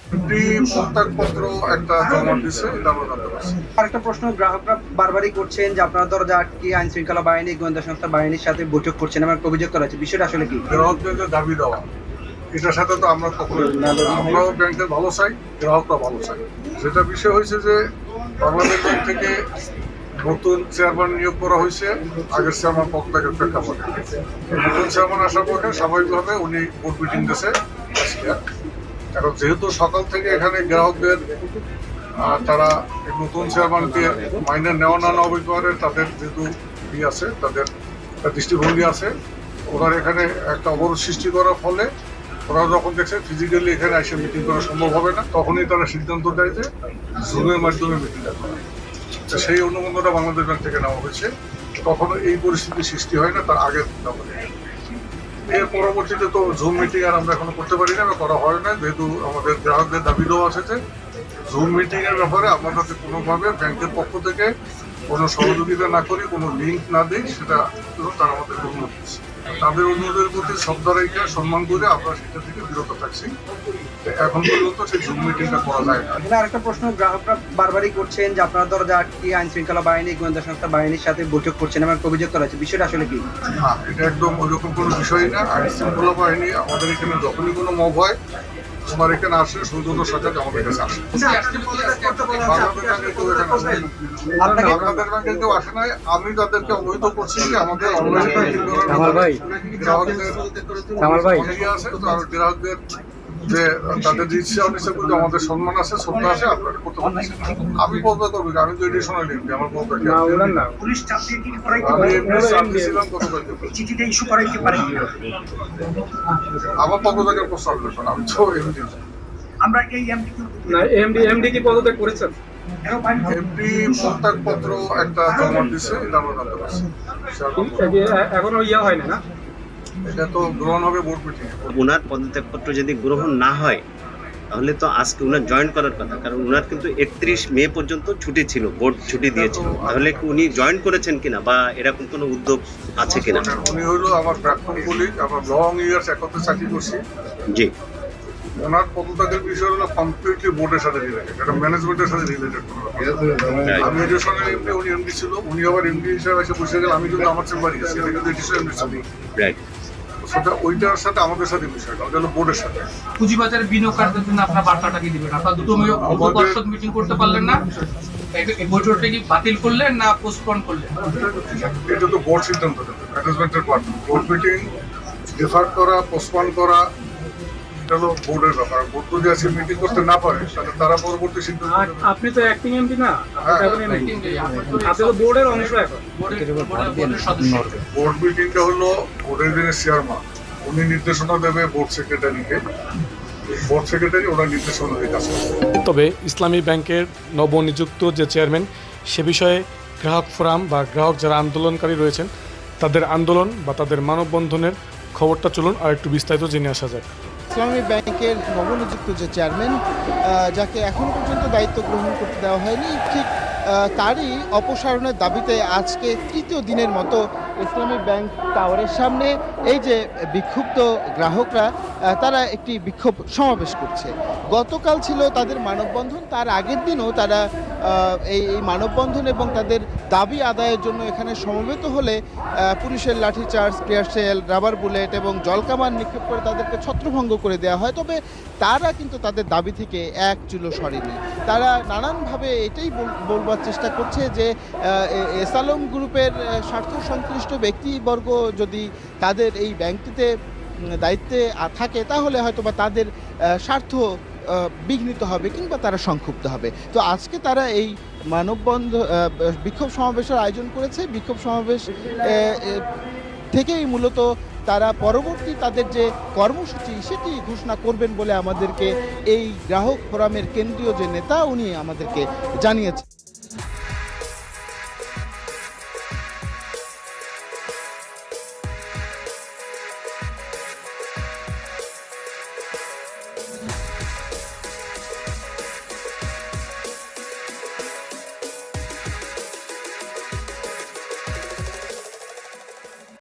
প্রত্যাগপত্র একটা জমা দিছে, এটা আমরা জানতে পারছি। আরেকটা প্রশ্ন গ্রাহকরা বারবারই করছেন যে আপনারা দরজা আটকে আইন শৃঙ্খলা বাহিনী, গোয়েন্দা সংস্থা বাহিনীর সাথে বৈঠক করছেন, আমার অভিযোগ করা হচ্ছে, বিষয়টা আসলে কি? গ্রাহকদের যে দাবি দেওয়া, এটার সাথে তো আমরা কখনো, আমরাও ব্যাংকের ভালো চাই, গ্রাহকরা ভালো চাই। যেটা বিষয় হয়েছে যে বাংলাদেশ ব্যাংক থেকে নতুন চেয়ারম্যান নিয়োগ করা হয়েছে, আগের চেয়ারম্যান পদত্যাগের প্রেক্ষাপটে নতুন চেয়ারম্যান আসার পরে স্বাভাবিকভাবে উনি বোর্ড মিটিং দিয়েছে। এখন যেহেতু সকাল থেকে এখানে গ্রাহকদের তারা নতুন চেয়ারম্যানকে মাইনে নেওয়া না নেওয়া ব্যাপারে তাদের যেহেতু আছে, তাদের দৃষ্টিভঙ্গি আছে, ওনার এখানে একটা অবরোধ সৃষ্টি করার ফলে ওরা যখন দেখছে ফিজিক্যালি এখানে এসে মিটিং করা সম্ভব হবে না, তখনই তারা সিদ্ধান্ত দেয় যে জুমের মাধ্যমে মিটিংটা করা। সেই অনুমোদনটা বাংলাদেশ ব্যাংক থেকে নেওয়া হয়েছে। কখনো এই পরিস্থিতির সৃষ্টি হয় না, তার আগের এর পরবর্তীতে তো জুম মিটিং আর আমরা এখনো করতে পারি না বা করা হয় না, যেহেতু আমাদের গ্রাহকদের দাবি দেওয়া আছে যে জুম মিটিং এর ব্যাপারে আমরা যাতে কোনোভাবে ব্যাংকের পক্ষ থেকে কোনো সহযোগিতা না করি, কোনো লিঙ্ক না দিই, সেটা তারা আমাদের অনুরোধ করছে। তাদের অনুরোধের প্রতি শ্রদ্ধা রেখে সম্মান করে আমরা সেটা থেকে বিরত থাকছি। এখন পর্যন্ত সেই জুম মিটিংটা করা যায় না। এখানে আরেকটা প্রশ্ন গ্রাহকরা বারবারই করছেন যে আপনারা দরজা আটকে আইন শৃঙ্খলা বাহিনী, গোয়েন্দা সংস্থা বাহিনীর সাথে বৈঠক করছেন, আমার অভিযোগ করা হচ্ছে, বিষয়টা আসলে কি? হ্যাঁ, এটা একদম ওইরকম কোনো বিষয় না। আইন শৃঙ্খলা বাহিনী আমাদের এখানে যখনই কোনো মব হয়, আমার এখানে আসে, সৌজন্য সরকার আমাদের কাছে আসে। বাংলাদেশ ব্যাংকের কেউ আসে নাই। আমি তাদেরকে অবহিত করছি যে আমাদের অনলাইন ব্যাংকিং গ্রাহকদের যে তাদের ইচ্ছা অনিচ্ছা করতে আমাদের সম্মান আছে, শ্রদ্ধা আছে, আপনারা করতে পারছি। আমি বলতে করবো, আমি তো এডিশনাল এমপি, আমার বলতে আমি এমনি চাপ দিয়েছিলাম গতকালকে, আমার পক্ষ থেকে প্রস্তাব দিয়েছেন, আমি তো এমপি। আমরা এই এমডি কি পদত্যাগ করেছেন? এমপি প্রত্যাগপত্র একটা জমা দিছে, এটা আমরা জানতে পারছি। এখনো ইয়া হয় না, এটা তো গ্রহণ হবে বোর্ড মিটিং। ওনার পদত্যাগপত্র যদি গ্রহণ না হয় তাহলে তো আজকে ওনার জয়েন করার কথা, কারণ ওনার কিন্তু 31 মে পর্যন্ত ছুটি ছিল, বোর্ড ছুটি দিয়েছিল। তাহলে কি উনি জয়েন করেছেন কিনা বা এরকম কোনো উদ্যোগ আছে কিনা? উনি হলো আমার প্রাক্তন কলিগ, আমরা লং ইয়ার্স একত্রে চাকরি করছি। জি, ওনার পদত্যাগের বিষয় হলো কমপ্লিটলি বোর্ডের সাথে রিলেটেড, এটা ম্যানেজমেন্টের সাথে রিলেটেড। আমি এডিশনাল এমপি, উনি এমডি ছিল, উনি আবার এমডি হিসেবে এসে বসে গেল, আমি কিন্তু আমার চেম্বারই আছি, এটা কিন্তু এডিশনাল এমডি ছিল। রাইট, সেটা ওইটার সাথে আমাদের সাথে বিষয়টা, ওটা হলো বোর্ডের সাথে। পুঁজিবাজারে বিনিয়োগকারীদের জন্য আপনার বার্তাটা কি দিবেন? আপনার দুটো পর্ষদ মিটিং করতে পারলেন না, বৈঠকটা কি বাতিল করলেন না পোস্টপোন করলেন? এটা তো বোর্ড সিদ্ধান্ত নেবে, ম্যানেজমেন্টের পার্ট। বোর্ড মিটিং ডিফার করা, পোস্টপোন করা, এটা হলো বোর্ডের ব্যাপার। বোর্ড যদি আজকে মিটিং করতে না পারে, তাহলে তারা পরবর্তী সিদ্ধান্ত নেবে। আপনি তো অ্যাক্টিং এমপি না, আপনি তো বোর্ডের অংশ, এখন বোর্ডের সদস্য। বোর্ড মিটিংটা হলো বোর্ডের যিনি চেয়ারম্যান, উনি নির্দেশনা দেবে বোর্ড সেক্রেটারিকে, বোর্ড সেক্রেটারি ওনার নির্দেশনা দিয়ে কাজ করবে। তবে ইসলামী ব্যাংকের নবনিযুক্ত যে চেয়ারম্যান, সে বিষয়ে গ্রাহক ফোরাম বা গ্রাহক যারা আন্দোলনকারী রয়েছেন তাদের আন্দোলন বা তাদের মানববন্ধনের খবরটা চলুন আর একটু বিস্তারিত জেনে আসা যাক। ইসলামী ব্যাংকের নবনিযুক্ত যে চেয়ারম্যান, যাকে এখনও পর্যন্ত দায়িত্ব গ্রহণ করতে দেওয়া হয়নি, ঠিক তারই অপসারণের দাবিতে আজকে তৃতীয় দিনের মতো ইসলামী ব্যাংক টাওয়ারের সামনে এই যে বিক্ষুব্ধ গ্রাহকরা, তারা একটি বিক্ষোভ সমাবেশ করছে। গতকাল ছিল তাদের মানববন্ধন, তার আগের দিনও তারা এই মানববন্ধন এবং তাদের দাবি আদায়ের জন্য এখানে সমবেত হলে পুলিশের লাঠিচার্জ, ক্রিয়ারশেল, রাবার বুলেট এবং জলকামান নিক্ষেপ করে তাদেরকে ছত্রভঙ্গ করে দেওয়া হয়। তবে তারা কিন্তু তাদের দাবি থেকে এক চুলো সরেনি। তারা নানানভাবে এটাই বলবার চেষ্টা করছে যে এসালম গ্রুপের স্বার্থ সংশ্লিষ্ট ব্যক্তিবর্গ যদি তাদের এই ব্যাংকটিতে দায়িত্বে থাকে, তাহলে হয়তো বা তাদের স্বার্থ বিঘ্নিত হবে কিংবা তারা সংক্ষুব্ধ হবে। তো আজকে তারা এই বিক্ষোভ সমাবেশের আয়োজন করেছে। বিক্ষোভ সমাবেশ থেকেই মূলত তারা পরবর্তী তাদের যে কর্মসূচি সেটি ঘোষণা করবেন বলে আমাদেরকে এই গ্রাহক ফোরামের কেন্দ্রীয় যে নেতা, উনি আমাদেরকে জানিয়েছেন।